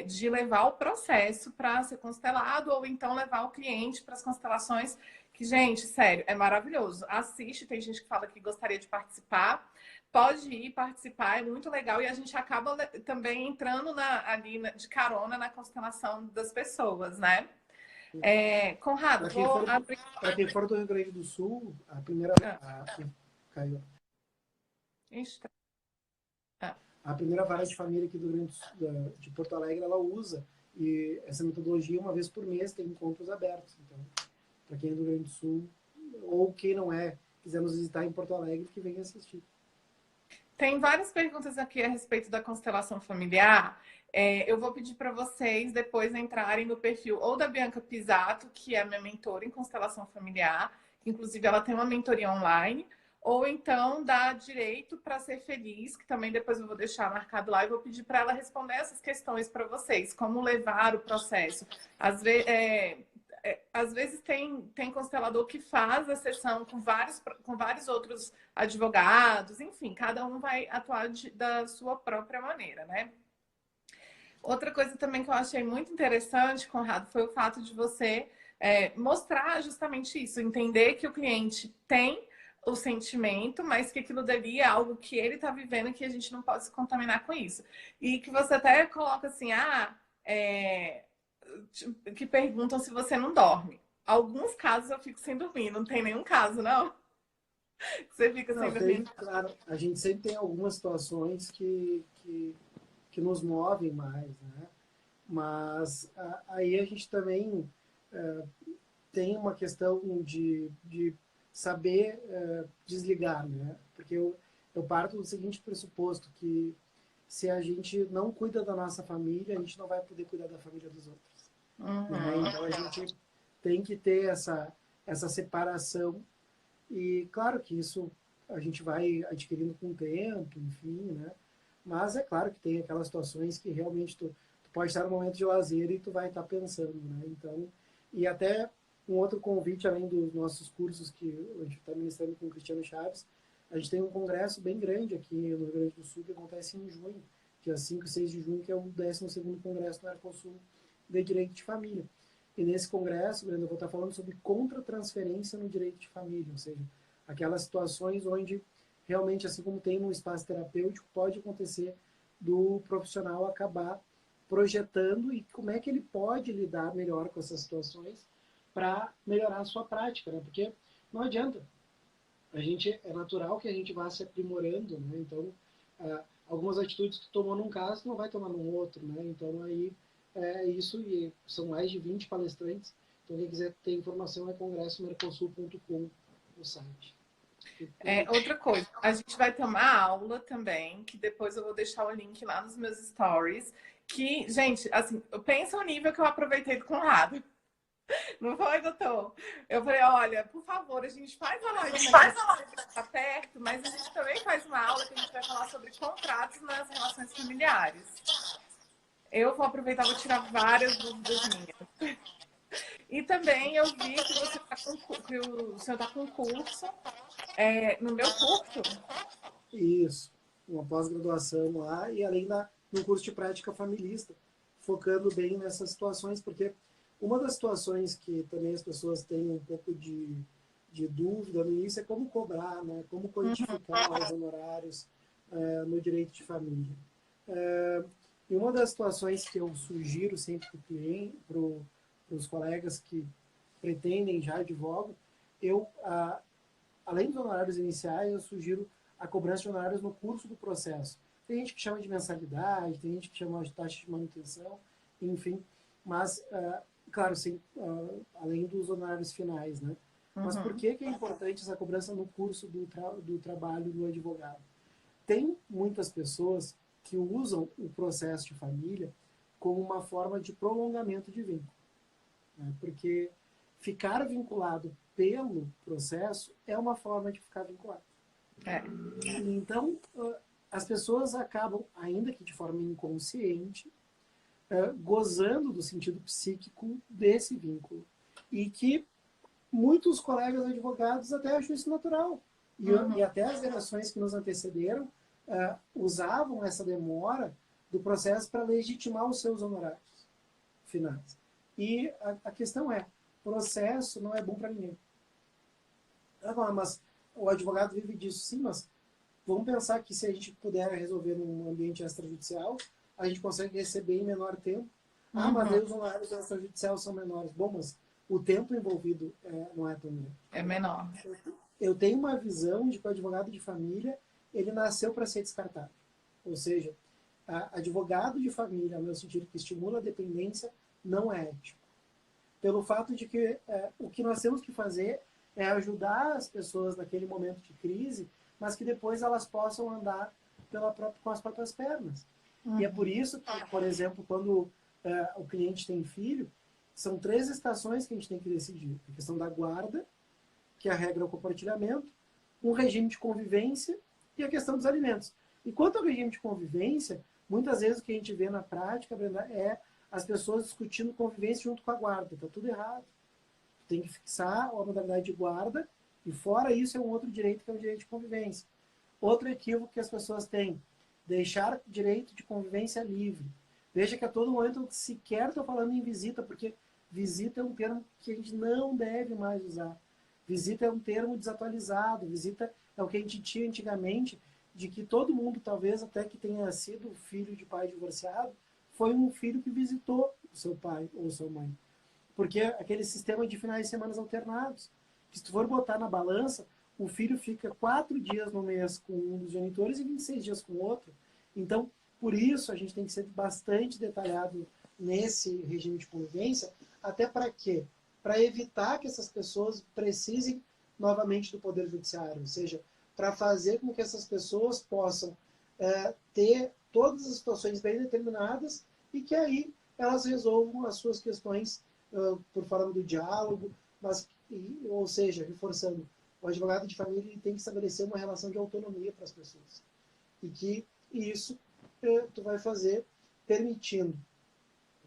de levar o processo para ser constelado ou então levar o cliente para as constelações, que, gente, sério, é maravilhoso. Assiste, tem gente que fala que gostaria de participar, pode ir participar, é muito legal e a gente acaba também entrando ali de carona na constelação das pessoas, né? Conrado, vou abrir. Para quem for do Rio Grande do Sul, a primeira. Caiu. Ixi, A primeira vara de família aqui do Rio Grande do Sul, de Porto Alegre, ela usa. E essa metodologia, uma vez por mês, tem encontros abertos. Então, para quem é do Rio Grande do Sul, ou quem não é, quiser nos visitar em Porto Alegre, que venha assistir. Tem várias perguntas aqui a respeito da constelação familiar. Eu vou pedir para vocês depois entrarem no perfil ou da Bianca Pisato, que é a minha mentora em constelação familiar, que inclusive ela tem uma mentoria online, ou então da Direito para Ser Feliz, que também depois eu vou deixar marcado lá e vou pedir para ela responder essas questões para vocês, como levar o processo. Às vezes tem constelador que faz a sessão com vários outros advogados, enfim, cada um vai atuar da sua própria maneira, né? Outra coisa também que eu achei muito interessante, Conrado, foi o fato de você mostrar justamente isso, entender que o cliente tem o sentimento, mas que aquilo dali é algo que ele está vivendo e que a gente não pode se contaminar com isso. E que você até coloca assim, que perguntam se você não dorme. Alguns casos eu fico sem dormir, não tem nenhum caso, não? Você fica sem Não, tem, dormir. claro, a gente sempre tem algumas situações que nos movem mais, né? Mas aí a gente também tem uma questão de saber desligar, né? Porque eu parto do seguinte pressuposto, que se a gente não cuida da nossa família, a gente não vai poder cuidar da família dos outros. Né? Uhum. Então a gente tem que ter essa separação. E claro que isso a gente vai adquirindo com o tempo, enfim, né? Mas é claro que tem aquelas situações que realmente tu pode estar no momento de lazer e tu vai estar pensando, né? Então, e até um outro convite, além dos nossos cursos que a gente está ministrando com o Cristiano Chaves, a gente tem um congresso bem grande aqui no Rio Grande do Sul que acontece em junho, que é 5 e 6 de junho, que é o 12º Congresso do Mercosul de Direito de Família. E nesse congresso, Brenda, eu vou estar falando sobre contra-transferência no direito de família, ou seja, aquelas situações onde realmente, assim como tem no espaço terapêutico, pode acontecer do profissional acabar projetando e como é que ele pode lidar melhor com essas situações para melhorar a sua prática, né? Porque não adianta. É natural que a gente vá se aprimorando, né? Então, algumas atitudes que tu tomou num caso, tu não vai tomar num outro, né? Então, aí, isso, e são mais de 20 palestrantes. Então, quem quiser ter informação é congressomercosul.com no site. Outra coisa, a gente vai ter uma aula também, que depois eu vou deixar o link lá nos meus stories. Que, gente, assim, pensa o nível que eu aproveitei do Conrado. Não foi, doutor? Eu falei, olha, por favor, a gente faz a live aqui, tá perto, mas a gente também faz uma aula que a gente vai falar sobre contratos nas relações familiares. Eu vou aproveitar, vou tirar várias dúvidas minhas. E também eu vi que que o senhor está com curso no meu curso. Isso, uma pós-graduação lá e além no curso de prática familista, focando bem nessas situações, porque uma das situações que também as pessoas têm um pouco de dúvida no início é como cobrar, né? Como quantificar os honorários no direito de família. E uma das situações que eu sugiro sempre para o cliente, para os colegas que pretendem já advogam, além dos honorários iniciais, eu sugiro a cobrança de honorários no curso do processo. Tem gente que chama de mensalidade, tem gente que chama de taxa de manutenção, enfim. Mas, claro, sim, além dos honorários finais, né? Mas por que é importante essa cobrança no curso do trabalho do advogado? Tem muitas pessoas que usam o processo de família como uma forma de prolongamento de vínculo, né? Porque ficar vinculado pelo processo é uma forma de ficar vinculado. Então, as pessoas acabam, ainda que de forma inconsciente, gozando do sentido psíquico desse vínculo. E que muitos colegas advogados até acham isso natural. E até as gerações que nos antecederam usavam essa demora do processo para legitimar os seus honorários finais. E a questão é, processo não é bom para ninguém. Mas o advogado vive disso, sim, mas vamos pensar que se a gente puder resolver num ambiente extrajudicial, a gente consegue receber em menor tempo. Mas aí os honorários extrajudiciais são menores. Bom, mas o tempo envolvido não é tão grande. É menor. Eu tenho uma visão de que o advogado de família, ele nasceu para ser descartado. Ou seja, advogado de família, no sentido que estimula a dependência, não é ético. Pelo fato de que o que nós temos que fazer é ajudar as pessoas naquele momento de crise, mas que depois elas possam andar com as próprias pernas. E é por isso que, por exemplo, quando o cliente tem filho, são 3 estações que a gente tem que decidir. A questão da guarda, que a regra é o compartilhamento, um regime de convivência e a questão dos alimentos. E quanto ao regime de convivência, muitas vezes o que a gente vê na prática, Brenda, é as pessoas discutindo convivência junto com a guarda. Está tudo errado. Tem que fixar a modalidade de guarda e fora isso é um outro direito que é o direito de convivência. Outro equívoco que as pessoas têm, deixar direito de convivência livre. Veja que a todo momento sequer estou falando em visita, porque visita é um termo que a gente não deve mais usar. Visita é um termo desatualizado. Visita é o que a gente tinha antigamente, de que todo mundo, talvez até que tenha sido filho de pai divorciado, foi um filho que visitou o seu pai ou sua mãe. Porque aquele sistema de finais de semana alternados. Se tu for botar na balança, o filho fica 4 dias no mês com um dos genitores e 26 dias com o outro. Então, por isso, a gente tem que ser bastante detalhado nesse regime de convivência, até para quê? Para evitar que essas pessoas precisem novamente do Poder Judiciário, ou seja, para fazer com que essas pessoas possam ter todas as situações bem determinadas e que aí elas resolvam as suas questões por forma do diálogo, mas, ou seja, reforçando, o advogado de família ele tem que estabelecer uma relação de autonomia para as pessoas. E que isso tu vai fazer permitindo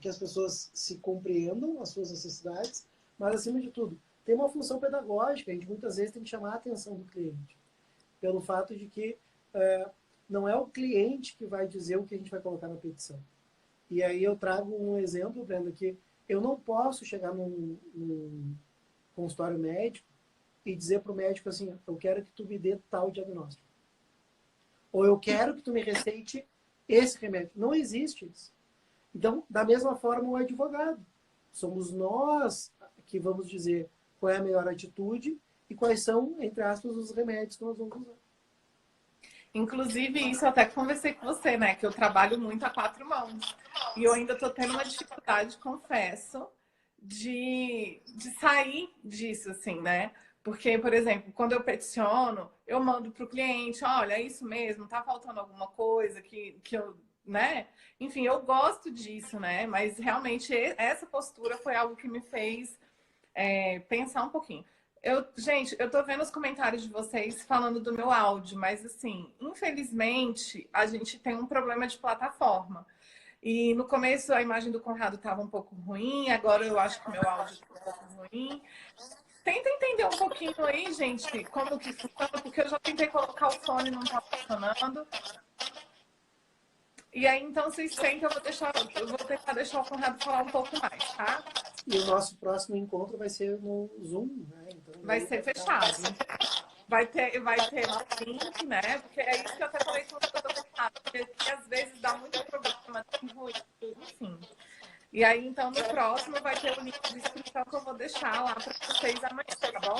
que as pessoas se compreendam as suas necessidades, mas, acima de tudo, tem uma função pedagógica. A gente muitas vezes tem que chamar a atenção do cliente, pelo fato de que não é o cliente que vai dizer o que a gente vai colocar na petição. E aí eu trago um exemplo, Brenda, que eu não posso chegar num consultório médico e dizer para o médico assim, eu quero que tu me dê tal diagnóstico. Ou eu quero que tu me receite esse remédio. Não existe isso. Então, da mesma forma, o advogado. Somos nós que vamos dizer qual é a melhor atitude e quais são, entre aspas, os remédios que nós vamos usar. Inclusive, isso eu até conversei com você, né? Que eu trabalho muito a 4 mãos. E eu ainda estou tendo uma dificuldade, confesso, de sair disso, assim, né? Porque, por exemplo, quando eu peticiono, eu mando para o cliente, olha, é isso mesmo, tá faltando alguma coisa que eu, né? Enfim, eu gosto disso, né? Mas realmente essa postura foi algo que me fez pensar um pouquinho. Gente, eu tô vendo os comentários de vocês falando do meu áudio, mas assim, infelizmente, a gente tem um problema de plataforma. E no começo a imagem do Conrado estava um pouco ruim, agora eu acho que meu áudio está um pouco ruim. Tenta entender um pouquinho aí, gente, como que funciona, porque eu já tentei colocar o fone e não está funcionando. E aí, então, vocês sentem, eu vou tentar deixar o Conrado falar um pouco mais, tá? E o nosso próximo encontro vai ser no Zoom, né? Então, vai ser fechado. Vai ter no link, né? Porque é isso que eu até falei com você, porque às vezes dá muito problema, tem ruído, enfim. E aí, então, no próximo vai ter o link de inscrição que eu vou deixar lá para vocês amanhã, tá bom?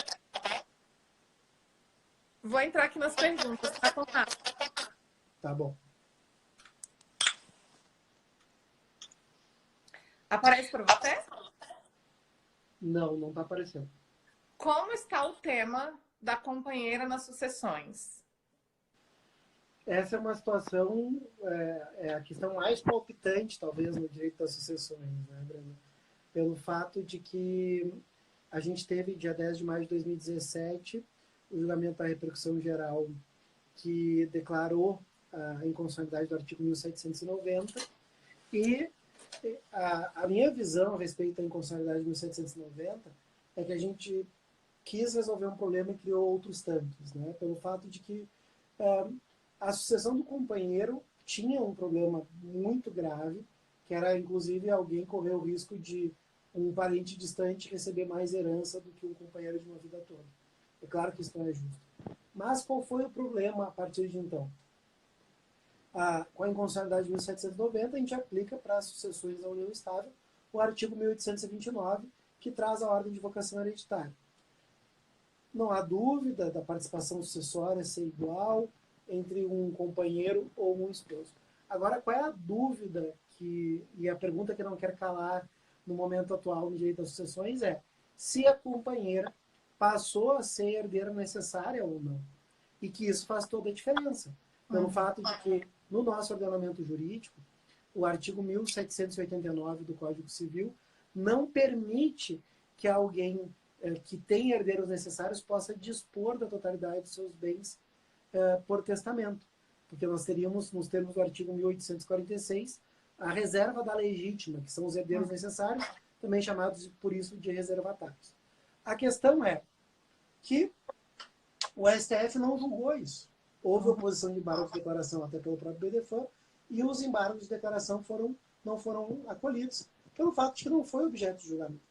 Vou entrar aqui nas perguntas, tá, Conrado? Tá bom. Aparece para você? Não, não está aparecendo. Como está o tema da companheira nas sucessões? Essa é uma situação, a questão mais palpitante, talvez, no direito das sucessões, né, Brenda? Pelo fato de que a gente teve, dia 10 de maio de 2017, o julgamento da repercussão geral que declarou a inconstitucionalidade do artigo 1790 e a minha visão a respeito da inconstitucionalidade de 1790 é que a gente quis resolver um problema e criou outros tantos, né? Pelo fato de que a sucessão do companheiro tinha um problema muito grave, que era, inclusive, alguém correr o risco de um parente distante receber mais herança do que um companheiro de uma vida toda. É claro que isso não é justo. Mas qual foi o problema a partir de então? Com a inconstitucionalidade de 1790, a gente aplica para as sucessões da união estável o artigo 1829, que traz a ordem de vocação hereditária. Não há dúvida da participação sucessória ser igual entre um companheiro ou um esposo. Agora, qual é a dúvida e a pergunta que não quer calar no momento atual no direito das sucessões é se a companheira passou a ser herdeira necessária ou não. E que isso faz toda a diferença. pelo fato de que, no nosso ordenamento jurídico, o artigo 1789 do Código Civil não permite que alguém que tem herdeiros necessários possa dispor da totalidade de seus bens por testamento. Porque nós teríamos, nos termos do artigo 1846, a reserva da legítima, que são os herdeiros necessários, também chamados, por isso, de reservatários. A questão é que o STF não julgou isso. Houve oposição de embargo de declaração até pelo próprio BDFAM, e os embargos de declaração não foram acolhidos, pelo fato de que não foi objeto de julgamento.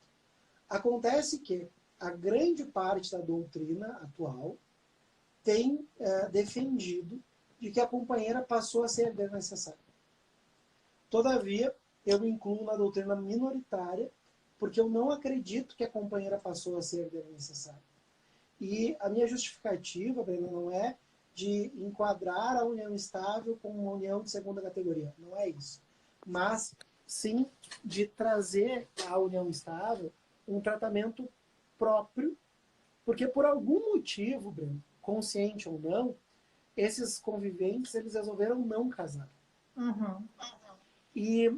Acontece que a grande parte da doutrina atual tem defendido de que a companheira passou a ser herdeira necessária. Todavia, eu me incluo na doutrina minoritária, porque eu não acredito que a companheira passou a ser herdeira necessária. E a minha justificativa, Brenda, não é de enquadrar a união estável como uma união de segunda categoria. Não é isso. Mas, sim, de trazer à união estável um tratamento próprio, porque por algum motivo, Brenda, consciente ou não, esses conviventes, eles resolveram não casar. E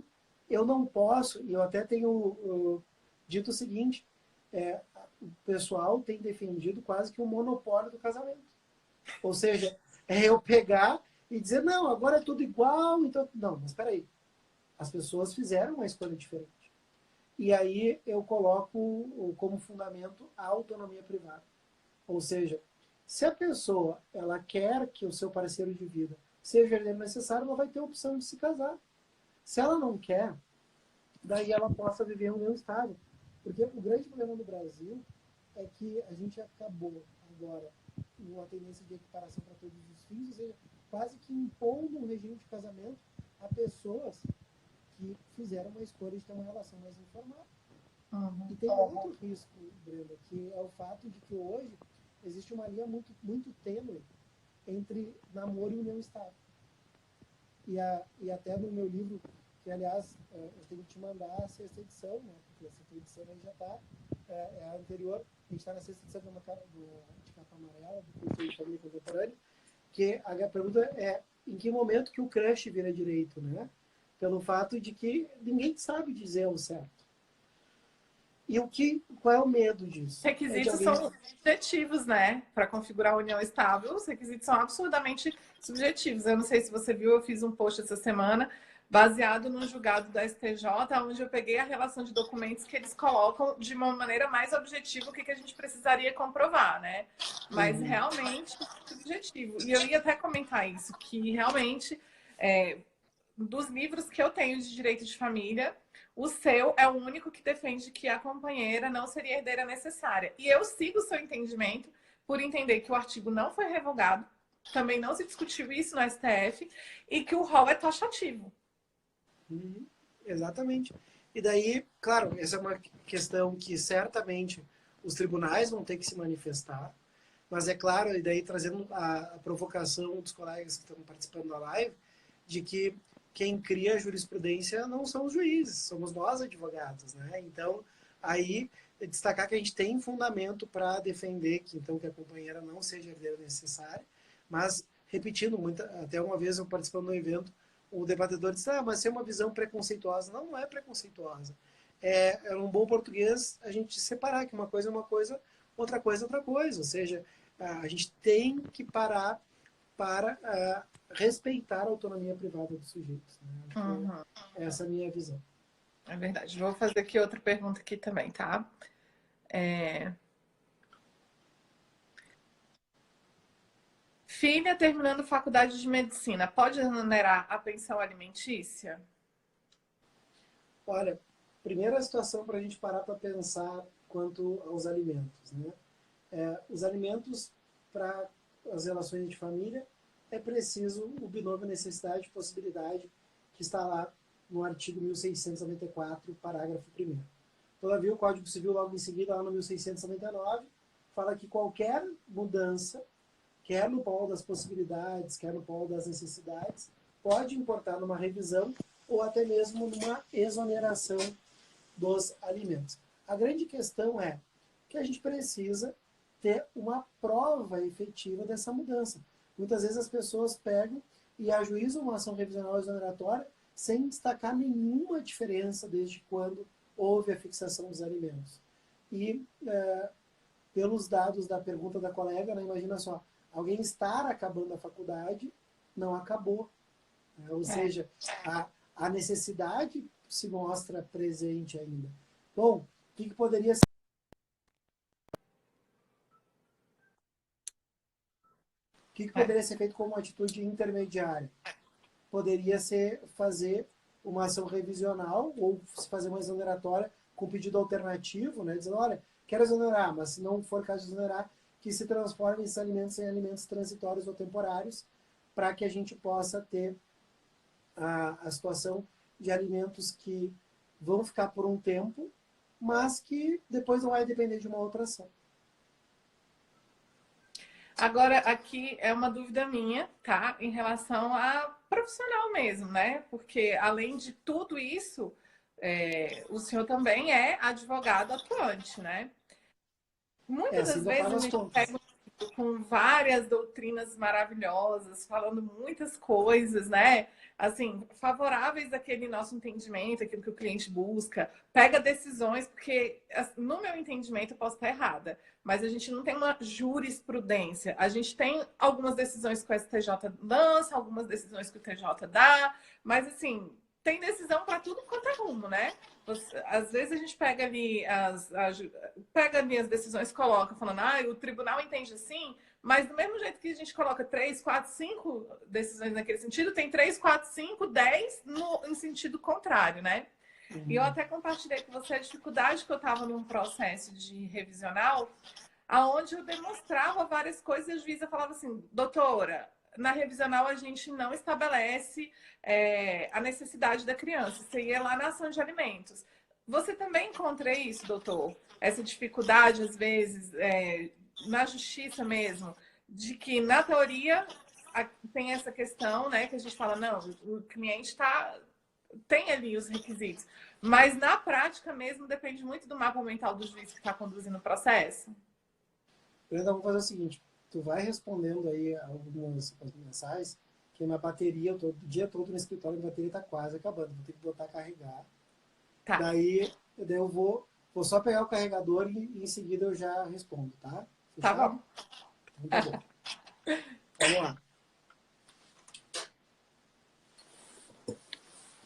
eu não posso, e eu até tenho dito o seguinte, o pessoal tem defendido quase que um monopólio do casamento. Ou seja, é eu pegar e dizer, não, agora é tudo igual, então... Não, mas espera aí. As pessoas fizeram uma escolha diferente. E aí eu coloco como fundamento a autonomia privada. Ou seja, se a pessoa ela quer que o seu parceiro de vida seja herdeiro necessário, ela vai ter a opção de se casar. Se ela não quer, daí ela possa viver em união estável. Porque o grande problema do Brasil é que a gente acabou agora uma tendência de equiparação para todos os filhos, ou seja, quase que impondo um regime de casamento a pessoas que fizeram uma escolha de ter uma relação mais informal. E tem outro risco, Brenda, que é o fato de que hoje existe uma linha muito, muito tênue entre namoro e união estável. E até no meu livro, que aliás eu tenho que te mandar a sexta edição, né? Porque a sexta edição aí já está, é a anterior, a gente está na sexta edição de capa amarela, do curso de família contemporânea, que a pergunta é em que momento que o crush vira direito, né? Pelo fato de que ninguém sabe dizer o certo. E qual é o medo disso? Requisitos são subjetivos, né? Para configurar a união estável, os requisitos são absurdamente subjetivos. Eu não sei se você viu, eu fiz um post essa semana baseado no julgado da STJ, onde eu peguei a relação de documentos que eles colocam de uma maneira mais objetiva o que a gente precisaria comprovar, né? Mas realmente subjetivo. E eu ia até comentar isso, que realmente, dos livros que eu tenho de direito de família, o seu é o único que defende que a companheira não seria herdeira necessária. E eu sigo o seu entendimento por entender que o artigo não foi revogado, também não se discutiu isso no STF, e que o rol é taxativo. Exatamente. E daí, claro, essa é uma questão que certamente os tribunais vão ter que se manifestar, mas é claro, e daí trazendo a provocação dos colegas que estão participando da live, de que quem cria a jurisprudência não são os juízes, somos nós advogados, né? Então, aí, destacar que a gente tem fundamento para defender que, então, que a companheira não seja herdeira necessária, mas, repetindo, até uma vez eu participando de um evento, o debatedor disse, mas se é uma visão preconceituosa. Não, não é preconceituosa. É um bom português a gente separar que uma coisa é uma coisa, outra coisa é outra coisa. Ou seja, a gente tem que parar para respeitar a autonomia privada dos sujeitos. Né? Essa é a minha visão. É verdade. Vou fazer aqui outra pergunta aqui também, tá? Filha terminando faculdade de medicina, pode remunerar a pensão alimentícia? Olha, primeira situação para a gente parar para pensar quanto aos alimentos. Né? Os alimentos para as relações de família é preciso o binômio necessidade e possibilidade que está lá no artigo 1694, parágrafo 1º. Todavia, o Código Civil, logo em seguida, lá no 1699, fala que qualquer mudança, quer no polo das possibilidades, quer no polo das necessidades, pode importar numa revisão ou até mesmo numa exoneração dos alimentos. A grande questão é que a gente precisa ter uma prova efetiva dessa mudança. Muitas vezes as pessoas pegam e ajuiza uma ação revisional exoneratória sem destacar nenhuma diferença desde quando houve a fixação dos alimentos. E, pelos dados da pergunta da colega, né, imagina só, alguém estar acabando a faculdade, não acabou. Né? Ou seja, a necessidade se mostra presente ainda. Bom, o que poderia ser? O que poderia ser feito como atitude intermediária? Poderia ser fazer uma ação revisional ou se fazer uma exoneratória com pedido alternativo, né? Dizendo, olha, quero exonerar, mas se não for caso de exonerar, que se transforme esses alimentos em alimentos transitórios ou temporários, para que a gente possa ter a situação de alimentos que vão ficar por um tempo, mas que depois não vai depender de uma outra ação. Agora, aqui é uma dúvida minha, tá? Em relação a profissional mesmo, né? Porque, além de tudo isso, o senhor também é advogado atuante, né? Muitas Assim das que eu vezes pago a as gente contas. pega com várias doutrinas maravilhosas, falando muitas coisas, né? Assim, favoráveis àquele nosso entendimento, aquilo que o cliente busca, pega decisões, porque, no meu entendimento, eu posso estar errada, mas a gente não tem uma jurisprudência. A gente tem algumas decisões que o STJ lança, algumas decisões que o TJ dá, mas, assim, tem decisão para tudo quanto é rumo, né? Às vezes a gente pega ali as decisões e coloca falando, o tribunal entende assim, mas do mesmo jeito que a gente coloca 3, 4, 5 decisões naquele sentido, tem 3, 4, 5, 10 em sentido contrário, né? E eu até compartilhei com você a dificuldade que eu estava num processo de revisional, aonde eu demonstrava várias coisas e a juíza falava assim, doutora, na revisional a gente não estabelece a necessidade da criança. Você ia lá na ação de alimentos. Você também encontra isso, doutor? Essa dificuldade, às vezes, na justiça mesmo, de que, na teoria, tem essa questão, né, que a gente fala, não, o cliente tem ali os requisitos, mas na prática mesmo depende muito do mapa mental do juiz que está conduzindo o processo? Brenda, vamos fazer o seguinte, tu vai respondendo aí algumas mensagens, que minha bateria, eu tô o dia todo no escritório, minha bateria está quase acabando, vou ter que botar a carregar. Tá. Daí eu vou só pegar o carregador e em seguida eu já respondo, tá? Tá Fechado? bom. Então tá bom. Vamos lá.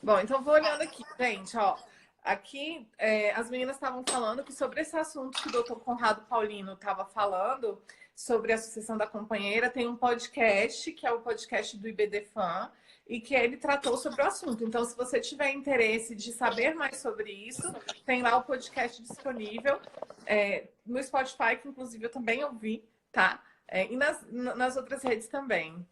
Bom, então vou olhando aqui, gente, ó. Aqui, as meninas estavam falando que sobre esse assunto que o doutor Conrado Paulino estava falando, sobre a sucessão da companheira, tem um podcast, que é o podcast do IBDFAN, e que ele tratou sobre o assunto. Então, se você tiver interesse de saber mais sobre isso, tem lá o podcast disponível, no Spotify, que inclusive eu também ouvi, tá? E nas outras redes também.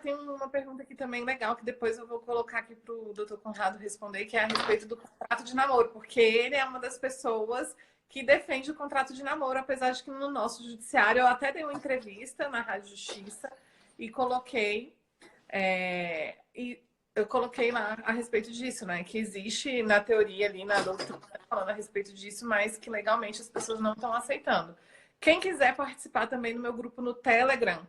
Tem uma pergunta aqui também legal, que depois eu vou colocar aqui para o doutor Conrado responder, que é a respeito do contrato de namoro, porque ele é uma das pessoas que defende o contrato de namoro, apesar de que no nosso judiciário eu até dei uma entrevista na Rádio Justiça e coloquei lá a respeito disso, né? Que existe na teoria ali, na doutrina, falando a respeito disso, mas que legalmente as pessoas não estão aceitando. Quem quiser participar também do meu grupo no Telegram,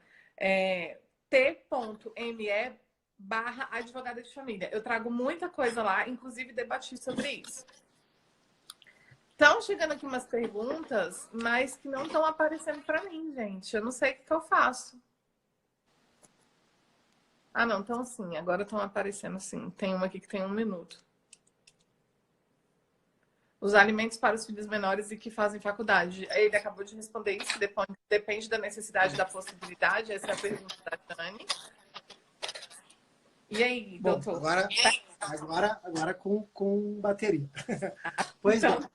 t.me/advogada de família. Eu trago muita coisa lá, inclusive debati sobre isso. Estão chegando aqui umas perguntas, mas que não estão aparecendo para mim, gente. Eu não sei o que eu faço. Não, então sim, agora estão aparecendo sim. Tem uma aqui que tem 1 minuto. Os alimentos para os filhos menores e que fazem faculdade. Ele acabou de responder isso, depende da necessidade da possibilidade. Essa é a pergunta da Dani. E aí, Bom, doutor? agora com bateria. Pois Então, bem.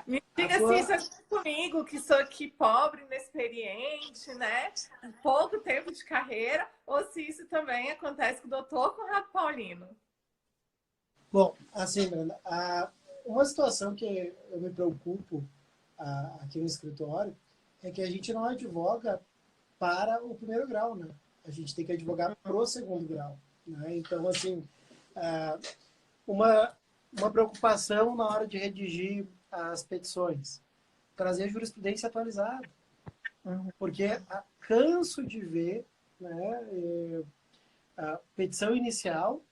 me diga se isso é comigo, que sou aqui pobre, inexperiente, né? Pouco tempo de carreira, ou se isso também acontece com o doutor Conrado Paulino. Bom, assim, Brenda, uma situação que eu me preocupo aqui no escritório é que a gente não advoga para o primeiro grau, né? A gente tem que advogar para o segundo grau, né? Então, assim, uma preocupação na hora de redigir as petições, trazer jurisprudência atualizada, porque canso de ver, né, a petição inicial,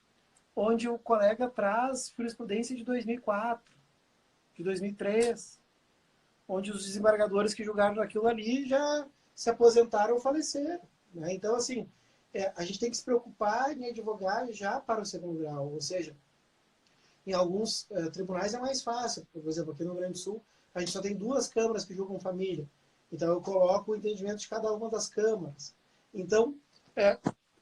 onde o colega traz jurisprudência de 2004, de 2003, onde os desembargadores que julgaram aquilo ali já se aposentaram ou faleceram. Né? Então, assim, a gente tem que se preocupar em advogar já para o segundo grau, ou seja, em alguns tribunais é mais fácil. Por exemplo, aqui no Rio Grande do Sul, a gente só tem 2 câmaras que julgam família. Então, eu coloco o entendimento de cada uma das câmaras. Então,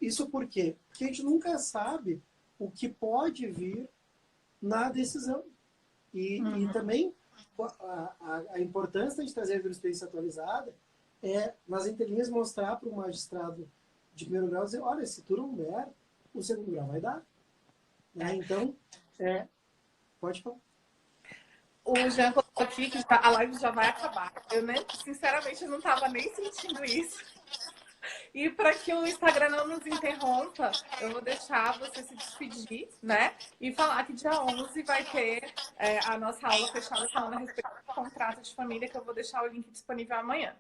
isso por quê? Porque a gente nunca sabe o que pode vir na decisão. E também a importância de trazer a jurisprudência atualizada é, nas entrelinhas, mostrar para o magistrado de primeiro grau, dizer, olha, se tu não der, o segundo grau vai dar. Né? Então, pode falar. O Jean colocou aqui que a live já vai acabar. Eu, sinceramente, eu não estava nem sentindo isso. E para que o Instagram não nos interrompa, eu vou deixar você se despedir, né? E falar que dia 11 vai ter a nossa aula fechada falando a respeito do contrato de família, que eu vou deixar o link disponível amanhã.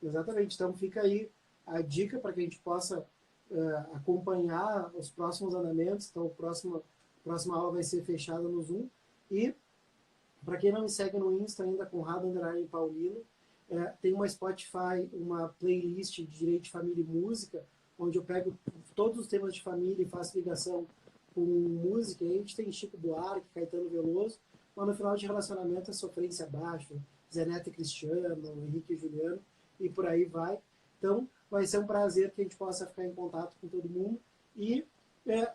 Exatamente. Então fica aí a dica para que a gente possa acompanhar os próximos andamentos. Então a próxima aula vai ser fechada no Zoom. E para quem não me segue no Insta ainda, Conrado _ Paulino, tem uma Spotify, uma playlist de direito de família e música, onde eu pego todos os temas de família e faço ligação com música. Aí a gente tem Chico Buarque, Caetano Veloso, mas no final de relacionamento é Sofrência Abaixo, Zé Neto e Cristiano, Henrique e Juliano, e por aí vai. Então, vai ser um prazer que a gente possa ficar em contato com todo mundo. E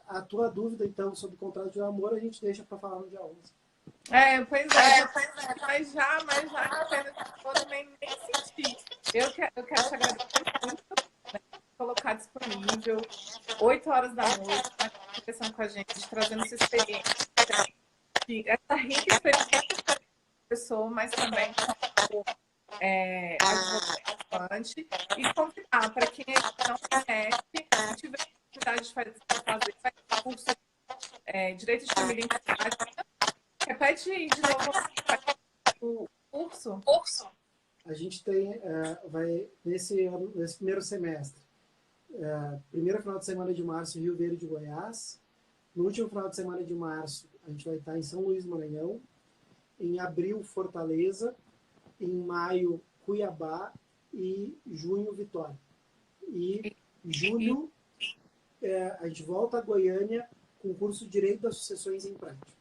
a tua dúvida, então, sobre o contrato de namoro, a gente deixa para falar no dia 11. Pois é, mas já apenas eu nem senti. Eu quero te agradecer muito, né, por colocar disponível 8 horas da noite, conversando com a gente, trazendo essa experiência, essa rica experiência da pessoa, mas também advogante, e convidar para quem não conhece e tiver oportunidade de fazer curso Direito de Família em Prática. Repete de novo o curso. A gente tem, vai nesse primeiro semestre, primeiro final de semana de março, Rio Verde, Goiás. No último final de semana de março, a gente vai estar em São Luís, Maranhão. Em abril, Fortaleza. Em maio, Cuiabá. E junho, Vitória. E julho, a gente volta a Goiânia com o curso Direito das Sucessões em Prática.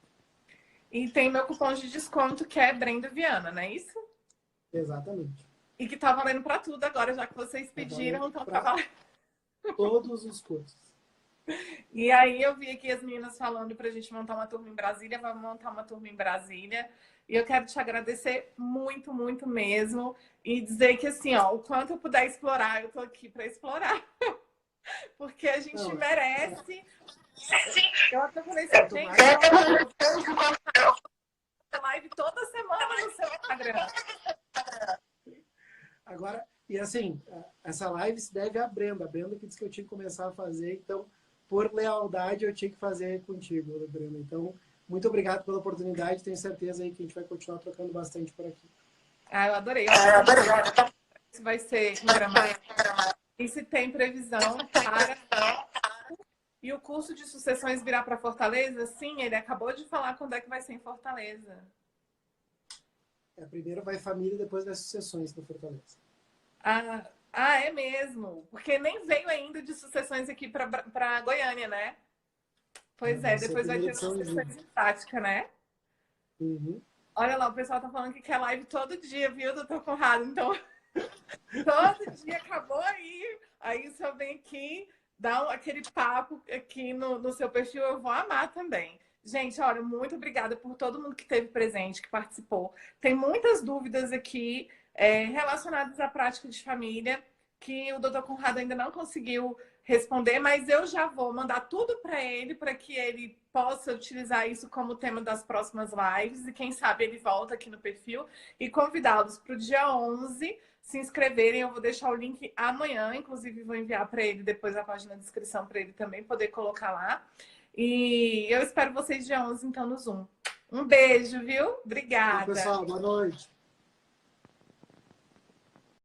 E tem meu cupom de desconto, que é Brenda Viana, não é isso? Exatamente. E que tá valendo para tudo agora, já que vocês pediram, então tá valendo. Todos os cursos. E aí eu vi aqui as meninas falando pra gente montar uma turma em Brasília, vamos montar uma turma em Brasília. E eu quero te agradecer muito, muito mesmo. E dizer que, assim, ó, o quanto eu puder explorar, eu tô aqui para explorar. Porque a gente merece. Eu até falei assim, gente, live toda semana no seu Instagram. Agora, e assim, essa live se deve à Brenda. A Brenda que disse que eu tinha que começar a fazer, então, por lealdade, eu tinha que fazer contigo, Brenda. Então, muito obrigado pela oportunidade. Tenho certeza aí que a gente vai continuar trocando bastante por aqui. Eu adorei. Isso vai ser em Gramado. E se tem previsão para... E o curso de sucessões virá para Fortaleza? Sim, ele acabou de falar quando é que vai ser em Fortaleza. Primeiro vai família e depois vai sucessões para Fortaleza. É mesmo? Porque nem veio ainda de sucessões aqui para Goiânia, né? Pois depois vai ter sucessões em prática, né? Uhum. Olha lá, o pessoal tá falando que quer live todo dia, viu, doutor Conrado? Então, todo dia acabou aí se eu venho aqui, dar aquele papo aqui no seu perfil, eu vou amar também. Gente, olha, muito obrigada por todo mundo que esteve presente, que participou. Tem muitas dúvidas aqui relacionadas à prática de família, que o doutor Conrado ainda não conseguiu responder, mas eu já vou mandar tudo para ele, para que ele possa utilizar isso como tema das próximas lives, e quem sabe ele volta aqui no perfil, e convidá-los para o dia 11 se inscreverem. Eu vou deixar o link amanhã, inclusive vou enviar para ele depois a página de inscrição para ele também poder colocar lá. E eu espero vocês dia 11, então, no Zoom. Um beijo, viu? Obrigada. Pessoal, boa noite.